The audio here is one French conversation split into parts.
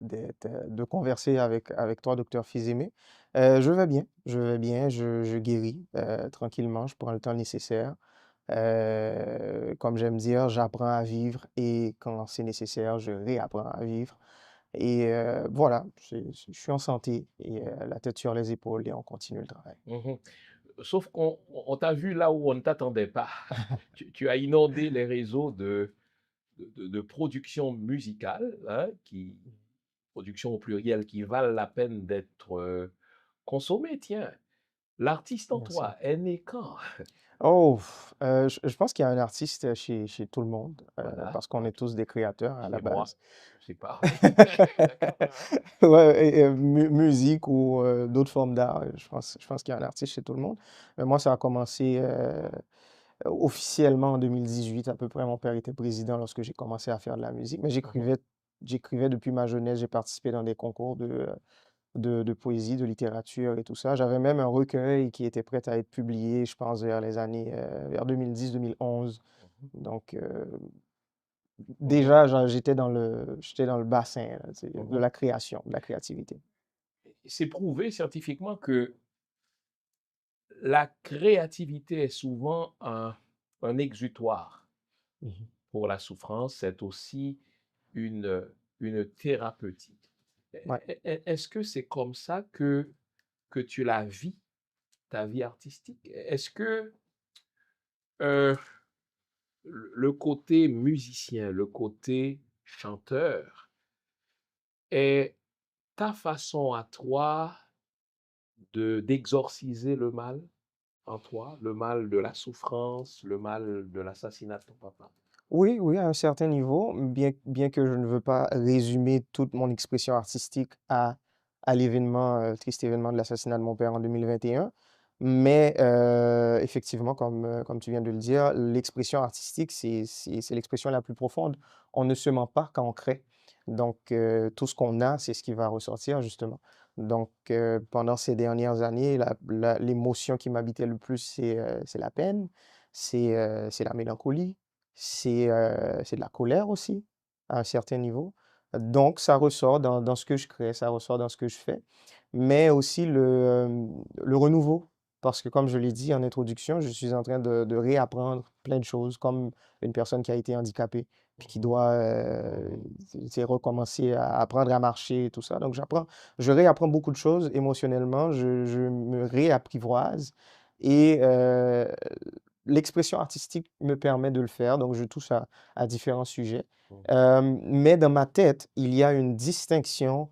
de converser avec toi, docteur Fils-Aimé. Je vais bien, je guéris tranquillement, je prends le temps nécessaire. Comme j'aime dire, j'apprends à vivre et quand c'est nécessaire, je réapprends à vivre. Et voilà, je suis en santé et la tête sur les épaules et on continue le travail. Mhm. Sauf qu'on t'a vu là où on ne t'attendait pas. Tu as inondé les réseaux de production musicale, hein, production au pluriel, qui valent la peine d'être consommées. Tiens, l'artiste en Merci. toi est né quand? Oh, je pense qu'il y a un artiste chez tout le monde Voilà, parce qu'on est tous des créateurs à la chez moi, base. c'est pareil. Ouais, et, musique ou d'autres formes d'art, je pense qu'il y a un artiste chez tout le monde. Mais moi, ça a commencé officiellement en 2018 à peu près. Mon père était président lorsque j'ai commencé à faire de la musique, mais Mhm, j'écrivais depuis ma jeunesse. J'ai participé dans des concours de poésie, de littérature et tout ça. J'avais même un recueil qui était prêt à être publié, je pense, vers les années, vers 2010-2011. Donc, mhm, déjà, j'étais dans le bassin, là, tu sais, de mhm. la création, de la créativité. C'est prouvé scientifiquement que la créativité est souvent un exutoire Mhm. pour la souffrance, c'est aussi une, une thérapeutique. Ouais. Est-ce que c'est comme ça que tu la vis, ta vie artistique? Est-ce que euh, le côté musicien, le côté chanteur est ta façon à toi d'exorciser le mal en toi, le mal de la souffrance, le mal de l'assassinat de ton papa? Oui, oui, à un certain niveau, bien que je ne veux pas résumer toute mon expression artistique à l'événement, triste événement de l'assassinat de mon père en 2021. Mais effectivement, comme tu viens de le dire, l'expression artistique, c'est l'expression la plus profonde. On ne se ment pas quand on crée. Donc, tout ce qu'on a, c'est ce qui va ressortir, justement. Donc, pendant ces dernières années, l'émotion qui m'habitait le plus, c'est la peine, c'est la mélancolie, c'est de la colère aussi, à un certain niveau. Donc ça ressort dans ce que je crée, ça ressort dans ce que je fais, mais aussi le renouveau. Parce que comme je l'ai dit en introduction, je suis en train de réapprendre plein de choses, comme une personne qui a été handicapée, puis qui Mhm, doit mhm, tu sais, recommencer à apprendre à marcher et tout ça. Donc je réapprends beaucoup de choses émotionnellement, je me réapprivoise et l'expression artistique me permet de le faire, donc je touche à différents sujets. mhm, Mais dans ma tête, il y a une distinction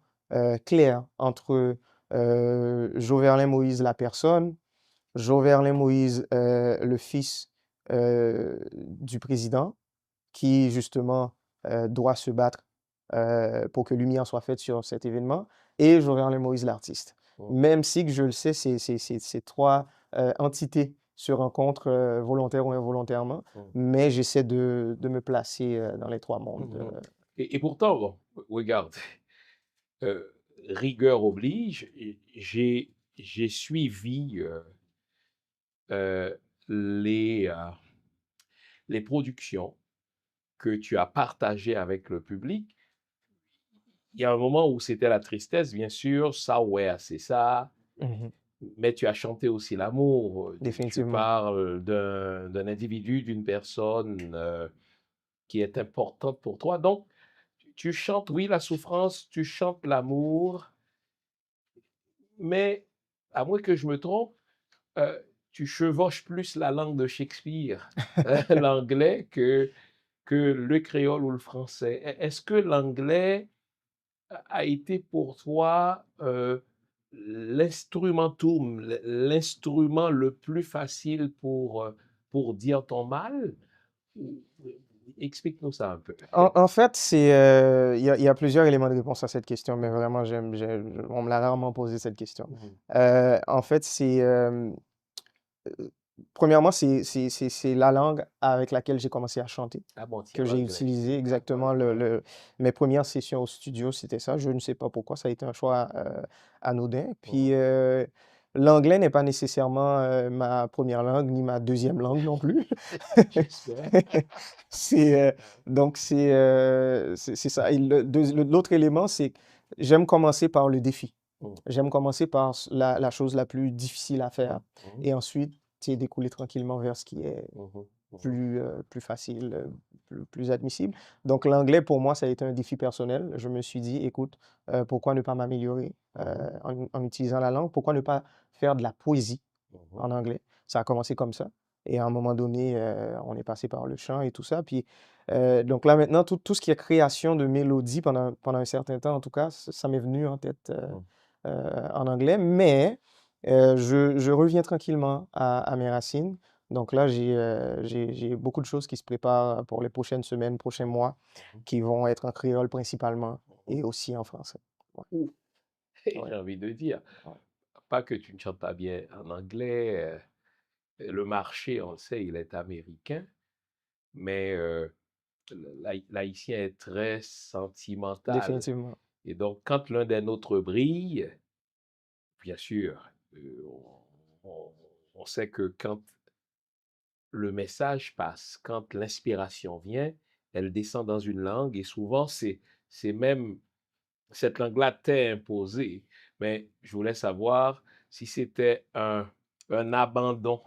claire entre Joverlin Moïse, la personne, Joverlin Moïse, le fils du président, qui justement doit se battre pour que lumière soit faite sur cet événement, et Jovenel Moïse l'artiste. mhm, Même si que je le sais, ces trois entités se rencontrent volontaire ou involontairement, mhm, mais j'essaie de me placer dans les trois mondes. mhm. Et pourtant, bon, regarde, euh, rigueur oblige, j'ai suivi euh, les, euh, les productions que tu as partagées avec le public. Il y a un moment où c'était la tristesse, bien sûr, ça, ouais, c'est ça, Mhm, mais tu as chanté aussi l'amour. Tu définitivement. parles d'un individu, d'une personne qui est importante pour toi. Donc, tu chantes, oui, la souffrance, tu chantes l'amour, mais à moins que je me trompe, euh, tu chevauches plus la langue de Shakespeare, l'anglais, que le créole ou le français. Est-ce que l'anglais a été pour toi l'instrumentum, l'instrument le plus facile pour dire ton mal? Explique-nous ça un peu. En fait, il y a plusieurs éléments de réponse à cette question, mais vraiment, on me l'a rarement posé cette question. Mhm. En fait, premièrement, c'est la langue avec laquelle j'ai commencé à chanter, Ah bon, tiens, que j'ai l'anglais. utilisé exactement mes premières sessions au studio, c'était ça. Je ne sais pas pourquoi, ça a été un choix anodin. Puis Mhm. l'anglais n'est pas nécessairement ma première langue, ni ma deuxième langue non plus. J'espère. C'est, donc c'est ça. Et l'autre élément, c'est J'aime commencer par le défi. Mhm. J'aime commencer par la chose la plus difficile à faire. Mhm. Et ensuite, tu sais, découler tranquillement vers ce qui est Mhm. Mhm. plus facile, plus admissible. Donc, l'anglais, pour moi, ça a été un défi personnel. Je me suis dit, écoute, pourquoi ne pas m'améliorer Mhm. en utilisant la langue? Pourquoi ne pas faire de la poésie Mhm. en anglais? Ça a commencé comme ça. Et à un moment donné, on est passé par le chant et tout ça. Puis, donc là, maintenant, tout ce qui est création de mélodies pendant un certain temps, en tout cas, ça m'est venu en tête Mhm. en anglais. Mais je reviens tranquillement à mes racines. Donc là, j'ai beaucoup de choses qui se préparent pour les prochaines semaines, prochains mois, qui vont être en créole principalement Mhm. et aussi en français. Ouais, Ouh, ouais, j'ai envie de dire, ouais. pas que tu ne chantes pas bien en anglais, le marché, on le sait, il est américain, mais l'haïtien est très sentimental. Définitivement. Et donc, quand l'un des nôtres brille, bien sûr, on, on sait que quand le message passe, quand l'inspiration vient, elle descend dans une langue et souvent c'est même cette langue-là t'est imposée. Mais je voulais savoir si c'était un abandon,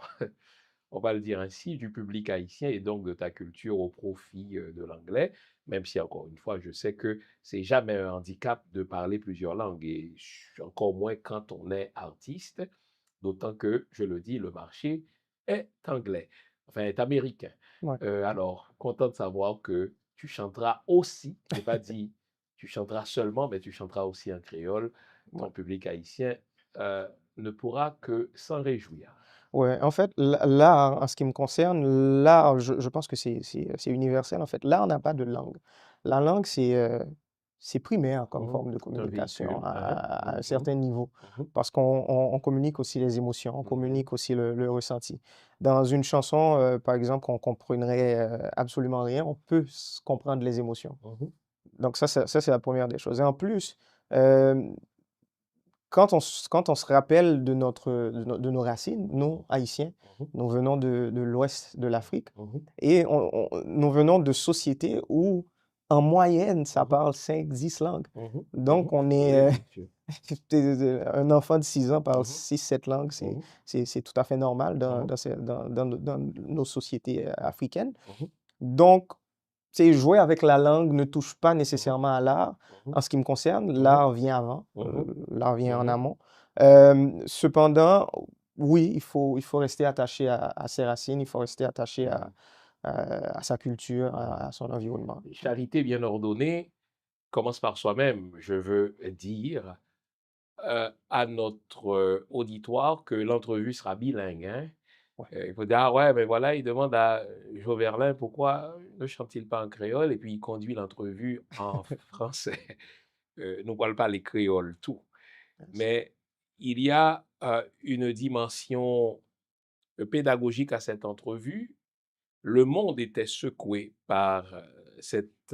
on va le dire ainsi, du public haïtien et donc de ta culture au profit de l'anglais, même si encore une fois, je sais que c'est jamais un handicap de parler plusieurs langues et encore moins quand on est artiste, d'autant que, je le dis, le marché est anglais, enfin est américain. Ouais. Alors, content de savoir que tu chanteras aussi, j'ai pas dit tu chanteras seulement, mais tu chanteras aussi en créole. Ouais. Ton public haïtien euh, ne pourra que s'en réjouir. Ouais, en fait, l'art, en ce qui me concerne, l'art, je pense que c'est universel, en fait. L'art n'a pas de langue. La langue, c'est primaire comme Mhm. forme de C'est un communication véhicule, hein? à un Mhm. certain niveau, Mhm. parce qu'on communique aussi les émotions, on Mhm. communique aussi le ressenti. Dans une chanson, par exemple, qu'on comprendrait absolument rien, on peut comprendre les émotions. Mhm. Donc ça, c'est la première des choses. Et en plus, euh, quand on se rappelle de nos racines, nous, Haïtiens, Mhm. nous venons de l'ouest de l'Afrique Mhm. et nous venons de sociétés où, en moyenne, ça Mhm. parle 5, 10 langues. Mhm. Donc, Mhm. on Oui, est, bien sûr. un enfant de 6 ans parle Mhm. 6, 7 langues, Mhm. c'est tout à fait normal Mhm. dans nos sociétés africaines. Mhm. Donc, tu sais, jouer avec la langue ne touche pas Mhm. nécessairement à l'art. Mhm. En ce qui me concerne, Mhm. l'art vient avant, Mhm. l'art vient en Mhm. amont. Cependant, oui, il faut rester attaché à ses racines, il faut rester attaché Mhm. à sa culture, Mhm. à son environnement. Ouais. Charité bien ordonnée commence par soi-même. Je veux dire à notre auditoire que l'entrevue sera bilingue, hein. Ouais. Il faut dire, ah ouais, mais voilà, il demande à Joverlin pourquoi ne chante-t-il pas en créole et puis il conduit l'entrevue en français. Nous ne parlons pas les créoles, tout. Yes. Mais il y a une dimension pédagogique à cette entrevue. Le monde était secoué par cet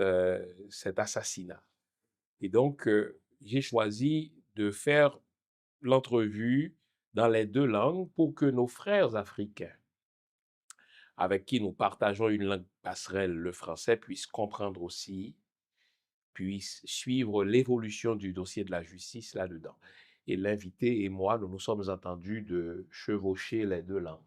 assassinat. Et donc, j'ai choisi de faire l'entrevue dans les deux langues pour que nos frères africains, avec qui nous partageons une langue passerelle, le français, puissent comprendre aussi, puissent suivre l'évolution du dossier de la justice là-dedans. Et l'invité et moi, nous nous sommes entendus de chevaucher les deux langues.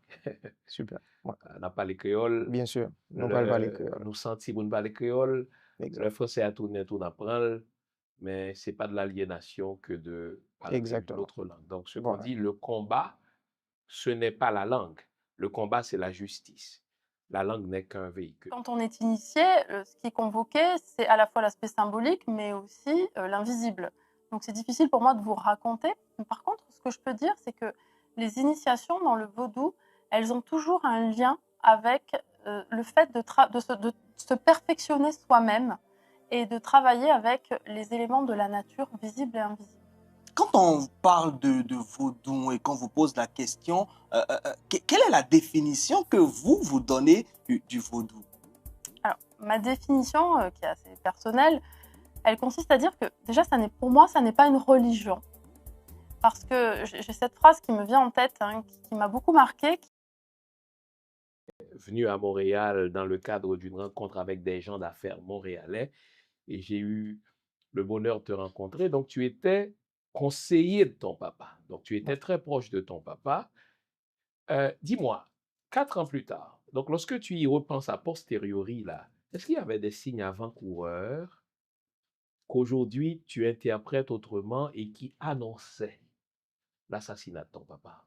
Super. Ouais. On n'a pas les créoles, Bien sûr, nous ne parlons pas les créoles. nous sentimos pas les créoles, le Exact. français a tourné tout apprendre, mais c'est pas de l'aliénation que de parler une Exactement. autre langue. Donc, ce qu'on Voilà. dit, le combat, ce n'est pas la langue. Le combat, c'est la justice. La langue n'est qu'un véhicule. Quand on est initié, ce qui est convoqué, c'est à la fois l'aspect symbolique, mais aussi l'invisible. Donc c'est difficile pour moi de vous raconter. Mais par contre, ce que je peux dire, c'est que les initiations dans le vaudou, elles ont toujours un lien avec le fait de se perfectionner soi-même et de travailler avec les éléments de la nature visibles et invisibles. Quand on parle de vaudou et qu'on vous pose la question, quelle est la définition que vous donnez du vaudou? Alors, ma définition, qui est assez personnelle, elle consiste à dire que déjà, pour moi, ça n'est pas une religion. Parce que j'ai cette phrase qui me vient en tête, hein, qui m'a beaucoup marquée. Venu à Montréal dans le cadre d'une rencontre avec des gens d'affaires montréalais et j'ai eu le bonheur de te rencontrer. Donc, tu étais conseiller de ton papa. Donc, tu étais très proche de ton papa. Dis-moi, 4 ans plus tard, donc lorsque tu y repenses a posteriori, là, est-ce qu'il y avait des signes avant-coureurs qu'aujourd'hui tu interprètes autrement et qui annonçaient l'assassinat de ton papa?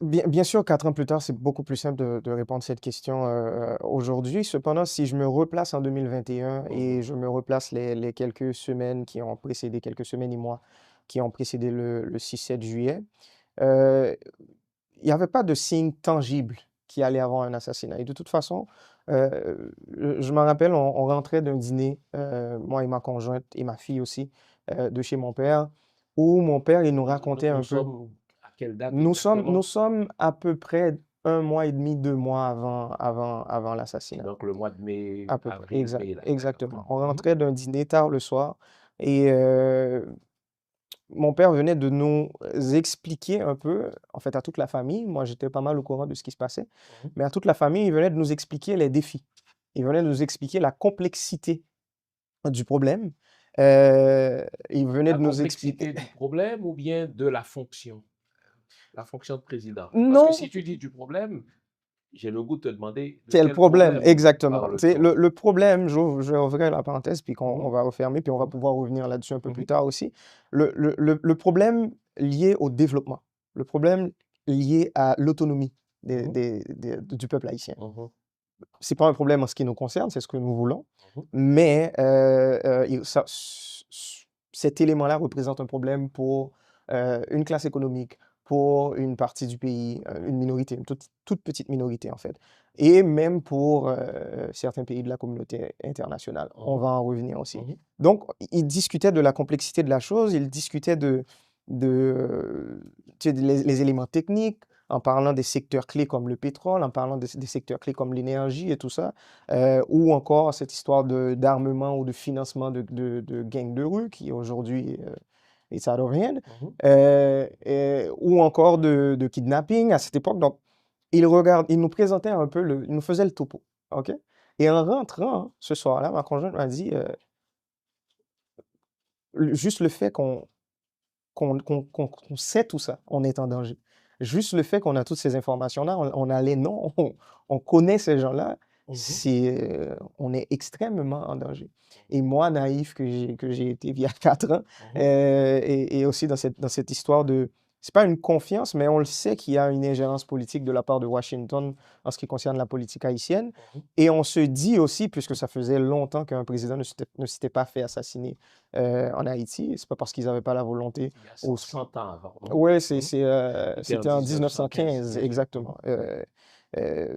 Bien sûr, 4 ans plus tard, c'est beaucoup plus simple de répondre à cette question aujourd'hui. Cependant, si je me replace en 2021 et je me replace les quelques semaines qui ont précédé, quelques semaines et mois qui ont précédé le 6-7 juillet, euh, il n'y avait pas de signe tangible qu'il allait avoir un assassinat. Et de toute façon, je me rappelle, on rentrait d'un dîner, moi et ma conjointe et ma fille aussi, de chez mon père, où mon père, il nous racontait Nous un peu. sommes à quelle date Nous exactement? sommes à peu près 1 mois et demi, 2 mois avant l'assassinat. Donc le mois de mai, À peu près, avril, mai, là. D'accord. exactement. On rentrait d'un dîner tard le soir et mon père venait de nous expliquer un peu, en fait, à toute la famille. Moi, j'étais pas mal au courant de ce qui se passait, Mhm. mais à toute la famille, il venait de nous expliquer les défis. Il venait de nous expliquer la complexité du problème. Il venait La de nous expliquer. complexité du problème ou bien de la fonction de président? Parce que si Non, tu dis du problème, j'ai le goût de te demander de c'est le quel problème, problème exactement. Tu sais, parle-t-on? le problème, je vais ouvrir la parenthèse, puis on Mhm, va refermer, puis on va mhm, pouvoir revenir là-dessus un peu plus mhm, tard aussi. Le problème lié au développement, le problème lié à l'autonomie mhm, du peuple haïtien. mhm, C'est pas un problème en ce qui nous concerne, c'est ce que nous voulons, mhm, mais cet élément-là représente un problème pour une classe économique, pour une partie du pays, une minorité, une toute petite minorité en fait, et même pour certains pays de la communauté internationale. On mhm, va en revenir aussi. mhm, Donc, il discutait de la complexité de la chose, il discutait tu sais, les éléments techniques, en parlant des secteurs clés comme le pétrole, en parlant des secteurs clés comme l'énergie et tout ça, ou encore cette histoire d'armement ou de financement de gangs de rue qui aujourd'hui est out of hand, mhm. ou encore de kidnapping à cette époque. Donc, il nous présentait un peu, il nous faisait le topo, OK? Et en rentrant ce soir-là, ma conjointe m'a dit, juste le fait qu'on sait tout ça, on est en danger. Juste le fait qu'on a toutes ces informations-là, on a les noms, on connaît ces gens-là, Mhm. on est extrêmement en danger. Et moi, naïf que j'ai été il y a 4 ans, Mhm. et aussi dans cette histoire de, c'est pas une confiance, mais on le sait qu'il y a une ingérence politique de la part de Washington en ce qui concerne la politique haïtienne. Mhm. Et on se dit aussi, puisque ça faisait longtemps qu'un président ne s'était pas fait assassiner en Haïti, c'est pas parce qu'ils n'avaient pas la volonté. Il y a Au- 100 ans avant. Mhm. Ouais, Mhm. C'était en c'était en 1915, 1915, bien sûr. exactement. Mhm. Euh,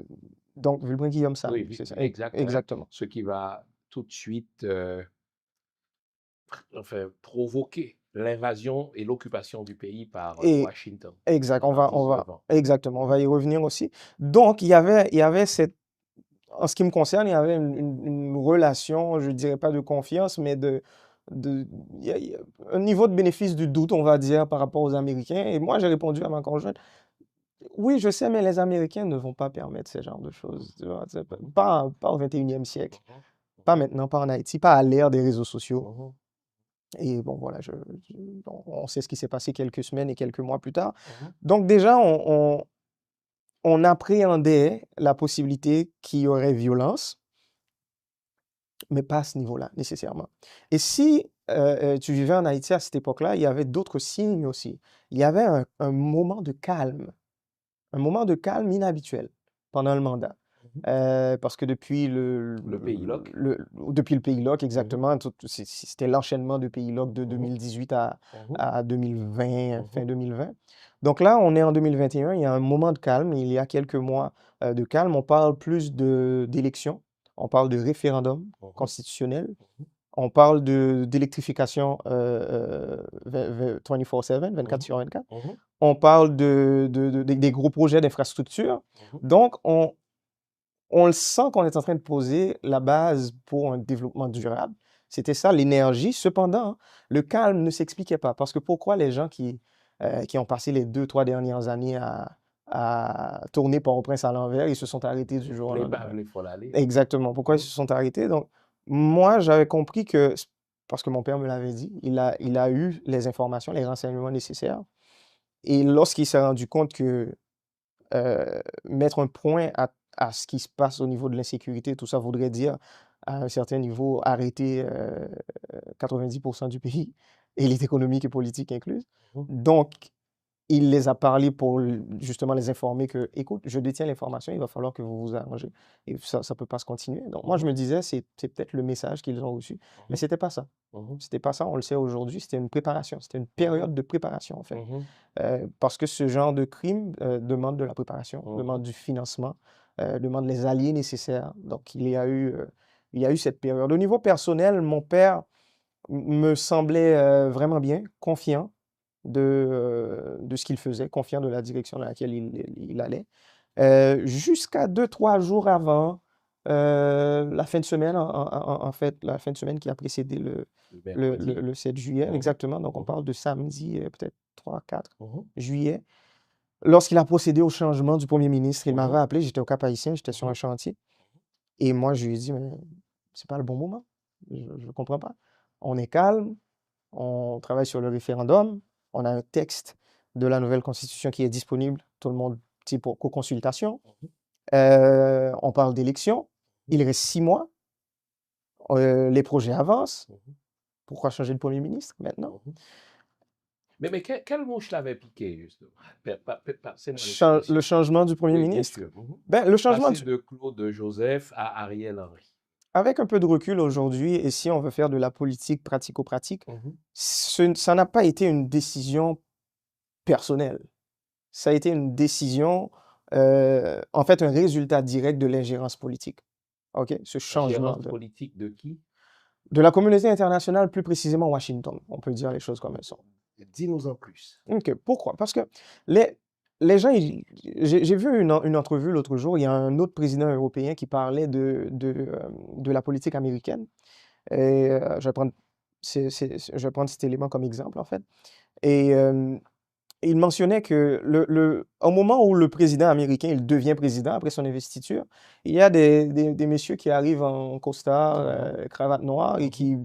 donc, Wilbraham Sam, Oui, c'est ça, exact, hein. exactement. Ce qui va tout de suite enfin, provoquer l'invasion et l'occupation du pays par Et Washington exact, pendant 19 ans. exactement, on Mhm. va y revenir aussi. Donc, il y avait en ce qui me concerne, il y avait une relation, je dirais pas de confiance, mais de, il y a un niveau de bénéfice du doute, on va dire, par rapport aux Américains. Et moi, j'ai répondu à ma conjointe, oui, je sais, mais les Américains ne vont pas permettre ce genre de choses. Tu vois, Mhm. pas au 21e siècle, Mhm. pas maintenant, pas en Haïti, pas à l'ère des réseaux sociaux. Mhm. Et bon, voilà, on sait ce qui s'est passé quelques semaines et quelques mois plus tard. Mhm. Donc déjà, on appréhendait la possibilité qu'il y aurait violence, mais pas à ce niveau-là, nécessairement. Et si tu vivais en Haïti à cette époque-là, il y avait d'autres signes aussi. Il y avait un moment de calme inhabituel pendant le mandat. Mhm. Parce que depuis Le pays LOC. depuis le pays LOC, Mhm. exactement, c'était l'enchaînement de pays LOC de Mhm. 2018 Mhm. à 2020, fin Mhm. 2020. Donc là, on est en 2021, il y a un moment de calme, il y a quelques mois de calme. On parle plus d'élections, on parle de référendum Mhm. constitutionnel, Mhm. on parle d'électrification 24/7, 24 Mhm. sur 24. Mhm. On parle des gros projets d'infrastructure. Mhm. Donc, on le sent qu'on est en train de poser la base pour un développement durable. C'était ça, l'énergie. Cependant, le calme ne s'expliquait pas. Parce que pourquoi les gens qui ont passé les 2, 3 dernières années à tourner Port-au-Prince à l'envers, ils se sont arrêtés du jour au Les lendemain? bavles, il faut l'aller. Exactement. Pourquoi ils Mhm. se sont arrêtés? Donc, Moi, j'avais compris que, parce que mon père me l'avait dit, il a eu les informations, les renseignements nécessaires. Et lorsqu'il s'est rendu compte que mettre un point à ce qui se passe au niveau de l'insécurité, tout ça voudrait dire, à un certain niveau, arrêter 90% du pays, élite économique et politique incluse. Mhm. Donc, il les a parlé pour justement les informer que, écoute, je détiens l'information, il va falloir que vous vous arrangez. Et ça ne peut pas se continuer. Donc, moi, je me disais, c'est peut-être le message qu'ils ont reçu. Mais Mhm. c'était pas ça. Mhm. C'était pas ça, on le sait aujourd'hui, c'était une préparation. C'était une Mhm. période de préparation, en fait. Mhm. Parce que ce genre de crime demande de la préparation, Mhm. demande du financement, demande les alliés nécessaires. Donc, il y a eu cette période. Au niveau personnel, mon père me semblait vraiment bien, confiant de ce qu'il faisait, confiant de la direction dans laquelle il allait. Jusqu'à 2, 3 jours avant la fin de semaine, en fait, la fin de semaine qui a précédé Le mercredi. le 7 juillet, Mhm. exactement. Donc, on Mhm. parle de samedi, peut-être 3, 4 Mhm. juillet. Lorsqu'il a procédé au changement du premier ministre, il m'avait Mhm. appelé, j'étais au Cap-Haïtien, j'étais sur un Mhm. chantier. Et moi, je lui ai dit, mais c'est pas le bon moment. Je ne comprends pas. On est calme, on travaille sur le référendum, on a un texte de la nouvelle constitution qui est disponible, tout le monde, tu sais, pour co-consultation. Mhm. On parle d'élections, il reste 6 mois, les projets avancent. Mhm. Pourquoi changer de Premier ministre maintenant? Mhm. Mais quelle mouche l'avait piqué, justement? Passez-moi Le l'expression. changement du Premier Oui, bien ministre? sûr. Mhm. Ben, le changement, Passer de Claude Joseph à Ariel Henry. avec un peu de recul aujourd'hui, et si on veut faire de la politique pratico-pratique, Mhm. ça n'a pas été une décision personnelle. Ça a été une décision, en fait, un résultat direct de l'ingérence politique. OK? Ce changement Gérance politique de qui? de la communauté internationale, plus précisément Washington. On peut dire les choses comme elles sont. Dis-nous en plus. OK. Pourquoi? Parce que les, les gens, j'ai vu une entrevue l'autre jour, il y a un autre président européen qui parlait de la politique américaine. Et je vais prendre, je vais prendre cet élément comme exemple, en fait. Et il mentionnait que au moment où le président américain il devient président après son investiture, il y a des messieurs qui arrivent en costard, cravate noire et qui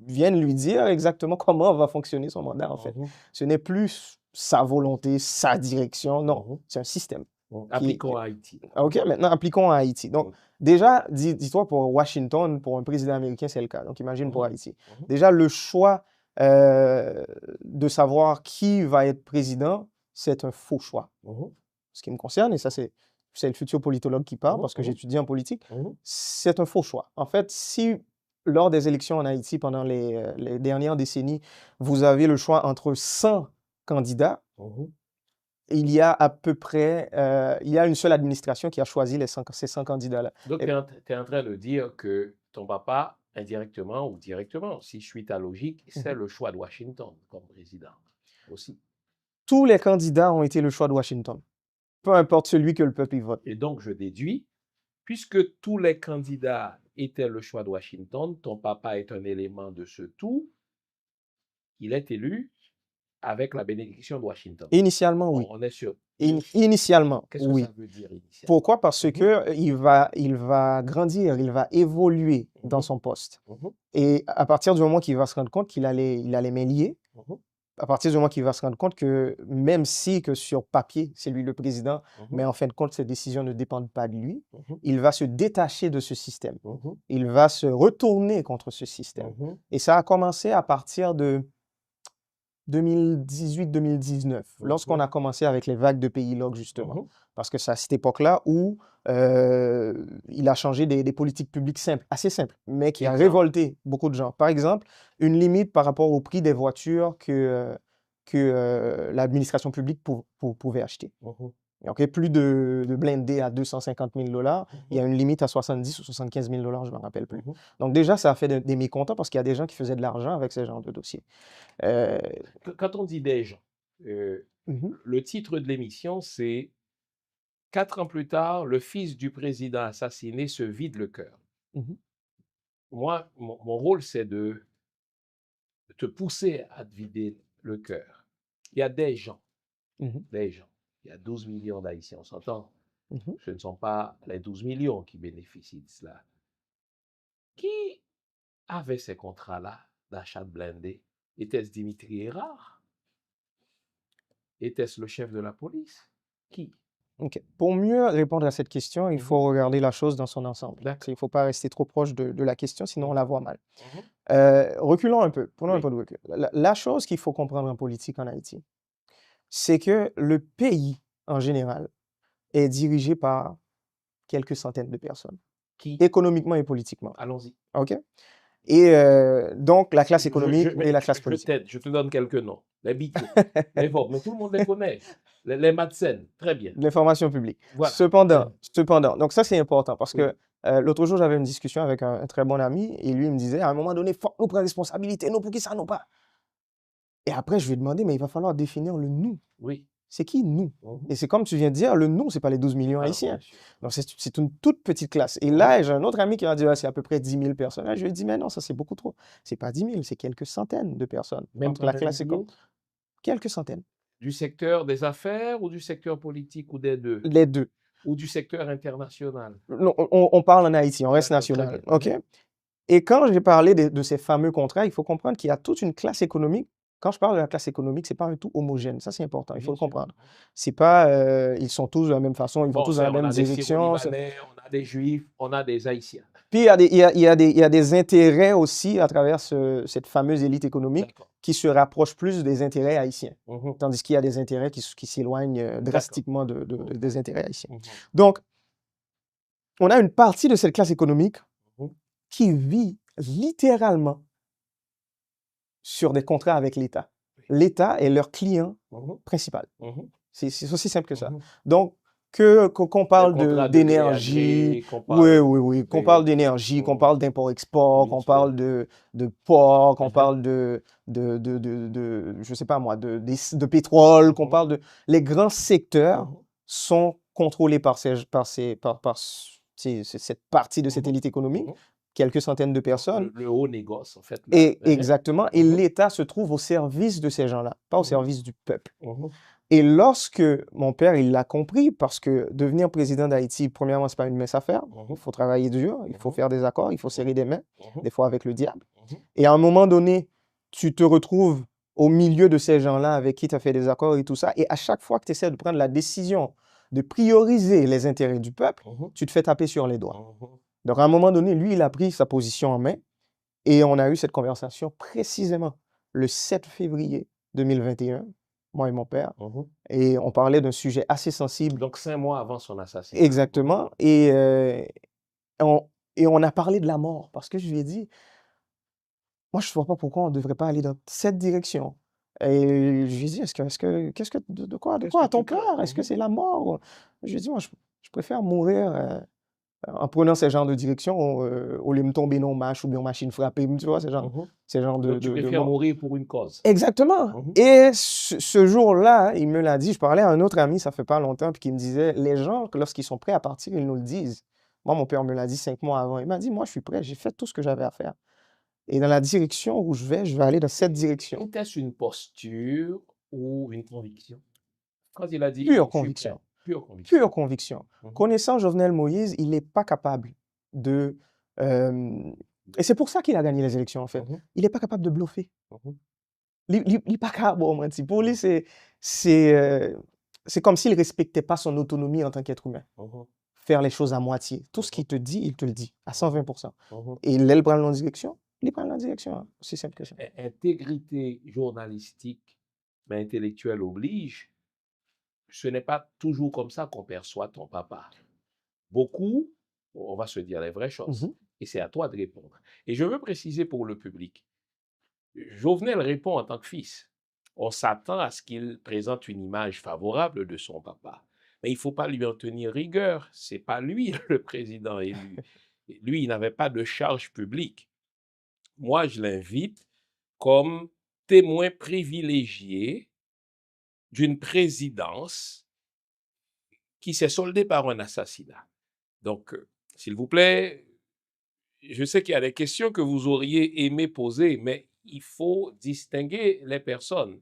viennent lui dire exactement comment va fonctionner son mandat, en fait. Mhm. Ce n'est plus sa volonté, sa direction, non, Mhm. c'est un système. Appliquons à Haïti. OK, maintenant appliquons à Haïti. Donc, Mhm. déjà, dis-toi, pour Washington, pour un président américain, c'est le cas. Donc, imagine pour Mhm. Haïti. Mhm. Déjà, le choix de savoir qui va être président, c'est un faux choix. Mhm. Ce qui me concerne, et ça, c'est le futur politologue qui parle, Mhm. parce que Mhm. j'étudie en politique, Mhm. c'est un faux choix. En fait, si lors des élections en Haïti, pendant les dernières décennies, vous avez le choix entre 100 candidats, Mhm. il y a à peu près, il y a une seule administration qui a choisi ces 100 candidats-là. Donc, Et tu es en train de dire que ton papa, indirectement ou directement, si je suis ta logique, c'est le choix de Washington comme président aussi. tous les candidats ont été le choix de Washington, peu importe celui que le peuple y vote. Et donc, je déduis, puisque tous les candidats étaient le choix de Washington, ton papa est un élément de ce tout, il est élu avec la bénédiction de Washington. Initialement, oui. On est sûr. Initialement, Qu'est-ce que oui. ça veut dire initialement? Pourquoi? Parce Mhm. que il va grandir, il va évoluer dans Mhm. son poste. Mhm. Et à partir du moment qu'il va se rendre compte il a les mains liées, Mhm. à partir du moment qu'il va se rendre compte que même si que sur papier, c'est lui le président, mais Mhm. en fin de compte, ses décisions ne dépendent pas de lui, Mhm. il va se détacher de ce système. Mhm. Il va se retourner contre ce système. Mhm. Et ça a commencé à partir de 2018-2019, lorsqu'on a commencé avec les vagues de pays log, justement. Mhm. Parce que c'est à cette époque-là où il a changé des politiques publiques simples, assez simples, mais qui a Exemple. révolté beaucoup de gens. Par exemple, une limite par rapport au prix des voitures que l'administration publique pouvait acheter. Mhm. OK, plus de blindés à 250 000 $, il y a Mhm. une limite à 70 ou 75 000 $, je ne me rappelle plus. Mhm. Donc déjà, ça a fait des mécontents parce qu'il y a des gens qui faisaient de l'argent avec ce genre de dossier. Euh, Quand on dit des gens, mhm, le titre de l'émission, c'est 4 ans plus tard, le fils du président assassiné se vide le cœur. mhm. Moi, mon rôle, c'est de te pousser à te vider le cœur. Il y a des gens, Mhm, il y a 12 millions d'Haïtiens, on s'entend. mhm. Ce ne sont pas les 12 millions qui bénéficient de cela. Qui avait ces contrats-là d'achat de blindés? Était-ce Dimitri Erard? Était-ce le chef de la police? Qui? OK. Pour mieux répondre à cette question, il Mhm. faut regarder la chose dans son ensemble. D'accord. Il ne faut pas rester trop proche de la question, sinon on la voit mal. Mhm. Reculons un peu, prenons un Oui. peu de recul. La chose qu'il faut comprendre en politique en Haïti, c'est que le pays, en général, est dirigé par quelques centaines de personnes, Qui? économiquement et politiquement. Allons-y. OK? Et donc, la classe Je, économique et la classe je politique. t'aide, je te donne quelques noms. Les Bito, les Vogue, mais tout le monde les connaît. Les Madsen, très bien. L'information publique. Voilà. Cependant, donc ça c'est important parce Oui. que l'autre jour j'avais une discussion avec un très bon ami et lui il me disait à un moment donné, faut nous prendre responsabilité, nous pour qui ça nous pas. Et après je lui ai demandé, mais il va falloir définir le nous. Oui. C'est qui nous? Mhm. Et c'est comme tu viens de dire, le nous, c'est pas les 12 millions Ah, haïtiens. bien sûr. Donc c'est une toute petite classe. Et Mhm. là, j'ai un autre ami qui m'a dit, ouais, c'est à peu près 10 000 personnes. Là, je lui ai dit, mais non, ça c'est beaucoup trop. C'est pas 10 000, c'est quelques centaines de personnes. Même Entre pas la un classe millier? quelques centaines. Du secteur des affaires ou du secteur politique ou des deux? Les deux. Ou du secteur international? Non, on parle en Haïti, on reste D'accord, très national. bien. OK? Et quand j'ai parlé de ces fameux contrats, il faut comprendre qu'il y a toute une classe économique. Quand je parle de la classe économique, c'est pas un tout homogène. Ça, c'est important. Il faut Bien le sûr. comprendre. C'est pas, ils sont tous de la même façon, ils vont Bon, tous dans la on même a des direction. Syro-Libanais, on a des Juifs, on a des Haïtiens. Puis, il y a des intérêts aussi à travers cette fameuse élite économique D'accord. qui se rapproche plus des intérêts haïtiens. Mhm. Tandis qu'il y a des intérêts qui s'éloignent drastiquement des intérêts haïtiens. Mhm. Donc, on a une partie de cette classe économique Mhm. qui vit littéralement sur des contrats avec l'État. L'État est leur client Mhm. principal. Mhm. C'est aussi simple que ça. Mhm. Donc, qu'on parle Les contrats de d'énergie, gré à gré, qu'on parle qu'on des- parle d'énergie, qu'on Mhm. parle d'import-export, Bien qu'on sûr. parle de port, qu'on Mhm. parle je sais pas moi, de pétrole, qu'on Mhm. parle de... Les grands secteurs Mhm. sont contrôlés par cette partie de cette Mhm. élite économique, Mhm. quelques centaines de personnes. Le haut négoce, en fait. Et exactement. Et Mhm. l'État se trouve au service de ces gens-là, pas au Mhm. service du peuple. Mhm. Et lorsque mon père, il l'a compris, parce que devenir président d'Haïti, premièrement, c'est pas une mince affaire. Mhm. Il faut travailler dur, il faut Mhm. faire des accords, il faut serrer des mains, Mhm. des fois avec le diable. Mhm. Et à un moment donné, tu te retrouves au milieu de ces gens-là avec qui tu as fait des accords et tout ça. Et à chaque fois que tu essaies de prendre la décision de prioriser les intérêts du peuple, Mhm. tu te fais taper sur les doigts. Mhm. Donc à un moment donné, lui, il a pris sa position en main. Et on a eu cette conversation précisément le 7 février 2021, moi et mon père. Mhm. Et on parlait d'un sujet assez sensible. Donc 5 mois avant son assassinat. Exactement. Et on a parlé de la mort. Parce que je lui ai dit, moi, je ne vois pas pourquoi on ne devrait pas aller dans cette direction. Et je lui ai dit, de quoi Qu'est-ce que a-t-on tu crains? peur? Est-ce que Mhm. c'est la mort? Je lui ai dit, moi, je préfère mourir en prenant ce genre de direction au lieu de me tomber dans mâche ou bien machine frappée, tu vois, Mhm. ce genre Donc tu de préfères mort. mourir pour une cause. Exactement. Mhm. Et ce jour-là, il me l'a dit, je parlais à un autre ami, ça fait pas longtemps, puis qui me disait, les gens, lorsqu'ils sont prêts à partir, ils nous le disent. Moi, mon père me l'a dit 5 mois avant. Il m'a dit, moi, je suis prêt, j'ai fait tout ce que j'avais à faire. Et dans la direction où je vais aller dans cette direction. Était-ce une posture ou une conviction? Quand il a dit, Pure je suis conviction. prêt. Pure conviction. Pure conviction. Mhm. Connaissant Jovenel Moïse, il n'est pas capable de... et c'est pour ça qu'il a gagné les élections, en fait. Mhm. Il n'est pas capable de bluffer. Mhm. Il n'est pas capable, bon, pour lui, c'est comme s'il ne respectait pas son autonomie en tant qu'être humain. Mhm. Faire les choses à moitié. Tout ce qu'il te dit, il te le dit, à 120%. Mhm. Et il prend la direction, il prend la direction. Hein. C'est simple que ça. Intégrité journalistique, mais intellectuelle oblige. Ce n'est pas toujours comme ça qu'on perçoit ton papa. Beaucoup, on va se dire les vraies choses. Mhm. Et c'est à toi de répondre. Et je veux préciser pour le public. Jovenel répond en tant que fils. On s'attend à ce qu'il présente une image favorable de son papa. Mais il ne faut pas lui en tenir rigueur. Ce n'est pas lui le président élu. Lui, il n'avait pas de charge publique. Moi, je l'invite comme témoin privilégié d'une présidence qui s'est soldée par un assassinat. Donc, s'il vous plaît, je sais qu'il y a des questions que vous auriez aimé poser, mais il faut distinguer les personnes.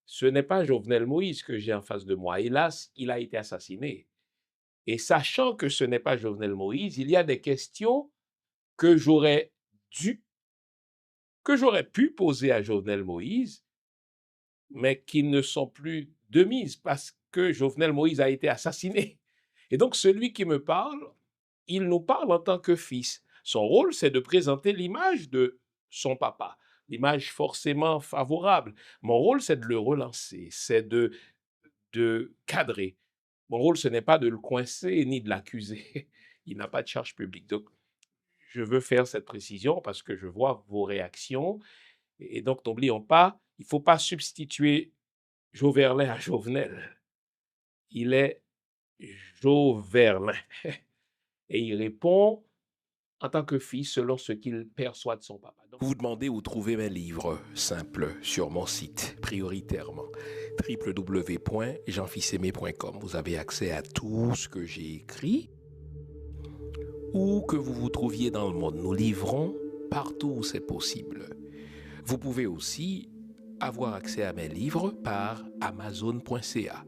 Ce n'est pas Jovenel Moïse que j'ai en face de moi. Hélas, il a été assassiné. Et sachant que ce n'est pas Jovenel Moïse, il y a des questions que j'aurais dû que j'aurais pu poser à Jovenel Moïse, mais qui ne sont plus de mise parce que Jovenel Moïse a été assassiné. Et donc, celui qui me parle, il nous parle en tant que fils. Son rôle, c'est de présenter l'image de son papa, l'image forcément favorable. Mon rôle, c'est de le relancer, c'est de cadrer. Mon rôle, ce n'est pas de le coincer ni de l'accuser. Il n'a pas de charge publique. Donc, je veux faire cette précision parce que je vois vos réactions. Et donc, n'oublions pas, il ne faut pas substituer Joverlin à Jovenel. Il est Joverlin. Et il répond en tant que fils selon ce qu'il perçoit de son papa. Donc, vous vous demandez où trouver mes livres, simple, sur mon site, prioritairement, www.jeanfils-aimé.com. Vous avez accès à tout ce que j'ai écrit. Où que vous vous trouviez dans le monde, nous livrons partout où c'est possible. Vous pouvez aussi avoir accès à mes livres par amazon.ca.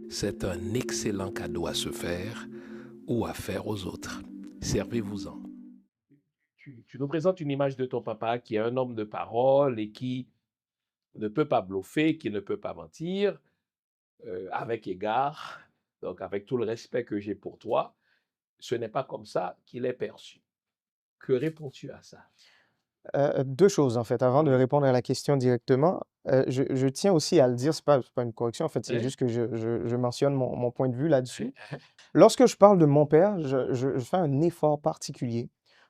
C'est un excellent cadeau à se faire ou à faire aux autres. Servez-vous-en. tu nous présentes une image de ton papa qui est un homme de parole et qui ne peut pas bluffer, qui ne peut pas mentir, avec égard, donc avec tout le respect que j'ai pour toi. Ce n'est pas comme ça qu'il est perçu. Que réponds-tu à ça? Deux choses, en fait. Avant de répondre à la question directement, je tiens aussi à le dire, c'est pas une correction, en fait, c'est Ouais. juste que je mentionne mon point de vue là-dessus. Lorsque je parle de mon père, je fais un effort particulier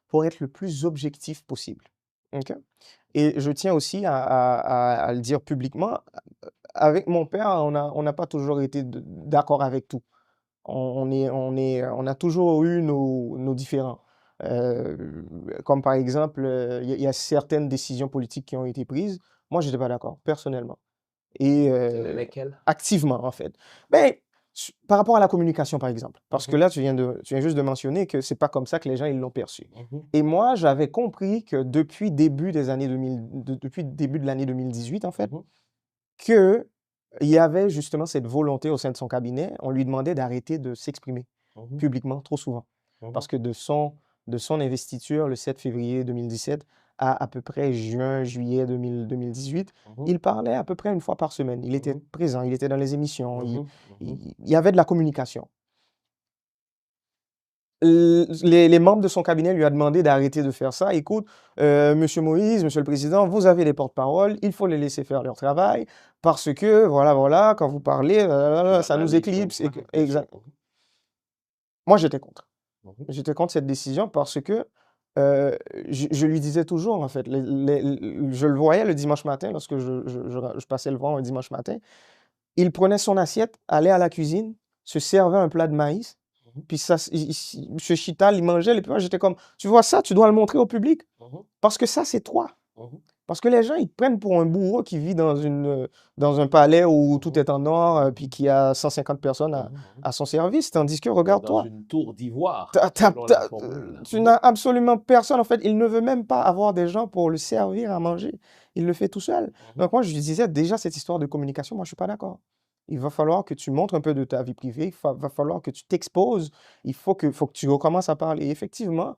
pour être le plus objectif possible. OK? Et je tiens aussi à le dire publiquement, avec mon père, on n'a pas toujours été d'accord avec tout. On a toujours eu nos différends. Comme par exemple, il y a certaines décisions politiques qui ont été prises. Moi, je n'étais pas d'accord, personnellement. Et Lesquels? activement, en fait. Ben, par rapport à la communication, par exemple. Parce que Mhm. là, tu viens juste de mentionner que c'est pas comme ça que les gens ils l'ont perçu. Et moi, j'avais compris que depuis début des années 2000, depuis le début de l'année 2018, en fait, Mhm. que il y avait justement cette volonté au sein de son cabinet. On lui demandait d'arrêter de s'exprimer Mhm. publiquement trop souvent. Mhm. Parce que de son investiture le 7 février 2017 à peu près juillet 2018, Mhm. il parlait à peu près une fois par semaine. Il était Mhm. présent, il était dans les émissions, Mhm. Mhm. il y avait de la communication. Les membres de son cabinet lui ont demandé d'arrêter de faire ça. Écoute, Monsieur Moïse, Monsieur le Président, vous avez les porte-paroles, il faut les laisser faire leur travail parce que, voilà, quand vous parlez, ça nous éclipse. Exact. Moi, j'étais contre. Mhm. J'étais contre cette décision parce que je lui disais toujours, en fait, je le voyais le dimanche matin, lorsque je passais le voir un dimanche matin, il prenait son assiette, allait à la cuisine, se servait un plat de maïs, Mhm. puis ça, M. Chital, il mangeait, et puis moi, j'étais comme, tu vois ça, tu dois le montrer au public, Mhm. parce que ça, c'est toi. Mhm. Parce que les gens, ils te prennent pour un bourreau qui vit dans un palais où tout est en or, puis qui a 150 personnes Mhm. à son service, tandis que, Dans regarde-toi, une tour d'ivoire, T'as- selon la t'as- formule. tu n'as absolument personne. En fait, il ne veut même pas avoir des gens pour le servir à manger. Il le fait tout seul. Mhm. Donc moi, je lui disais déjà cette histoire de communication, moi, je suis pas d'accord. Il va falloir que tu montres un peu de ta vie privée. Va falloir que tu t'exposes. Faut que tu recommences à parler. Et effectivement,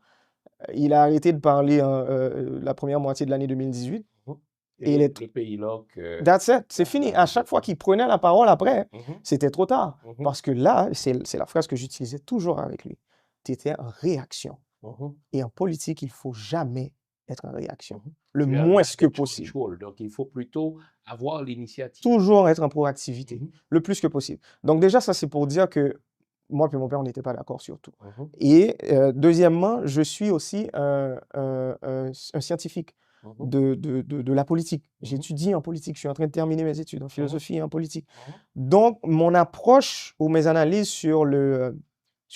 il a arrêté de parler la première moitié de l'année 2018. Mhm. Et Et le pays là que... That's it, c'est fini. À chaque fois qu'il prenait la parole après, Mhm. c'était trop tard. Mhm. Parce que là, c'est la phrase que j'utilisais toujours avec lui. Tu étais en réaction. Mhm. Et en politique, il faut jamais être en réaction. Mhm. Le Tu es moins un que possible. control, donc il faut plutôt avoir l'initiative. Toujours être en proactivité, Mhm. le plus que possible. Donc déjà, ça, c'est pour dire que moi et mon père, on n'était pas d'accord sur tout. Mhm. Et deuxièmement, je suis aussi un scientifique Mhm. de la politique. Mhm. J'étudie en politique. Je suis en train de terminer mes études en philosophie et en politique. Mhm. Donc, mon approche ou mes analyses sur le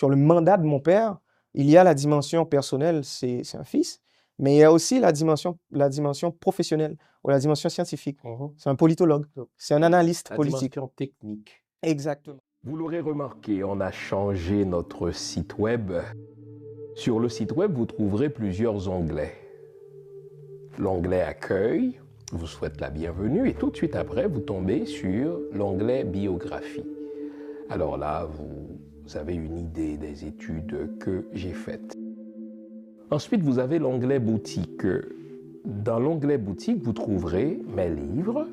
mandat de mon père, il y a la dimension personnelle, c'est un fils, mais il y a aussi la dimension professionnelle ou la dimension scientifique. Mhm. C'est un politologue, c'est un analyste La politique. dimension technique. Exactement. Vous l'aurez remarqué, on a changé notre site web. Sur le site web, vous trouverez plusieurs onglets. L'onglet Accueil vous souhaite la bienvenue et tout de suite après, vous tombez sur l'onglet Biographie. Alors là, vous avez une idée des études que j'ai faites. Ensuite, vous avez l'onglet boutique. Dans l'onglet boutique, vous trouverez mes livres.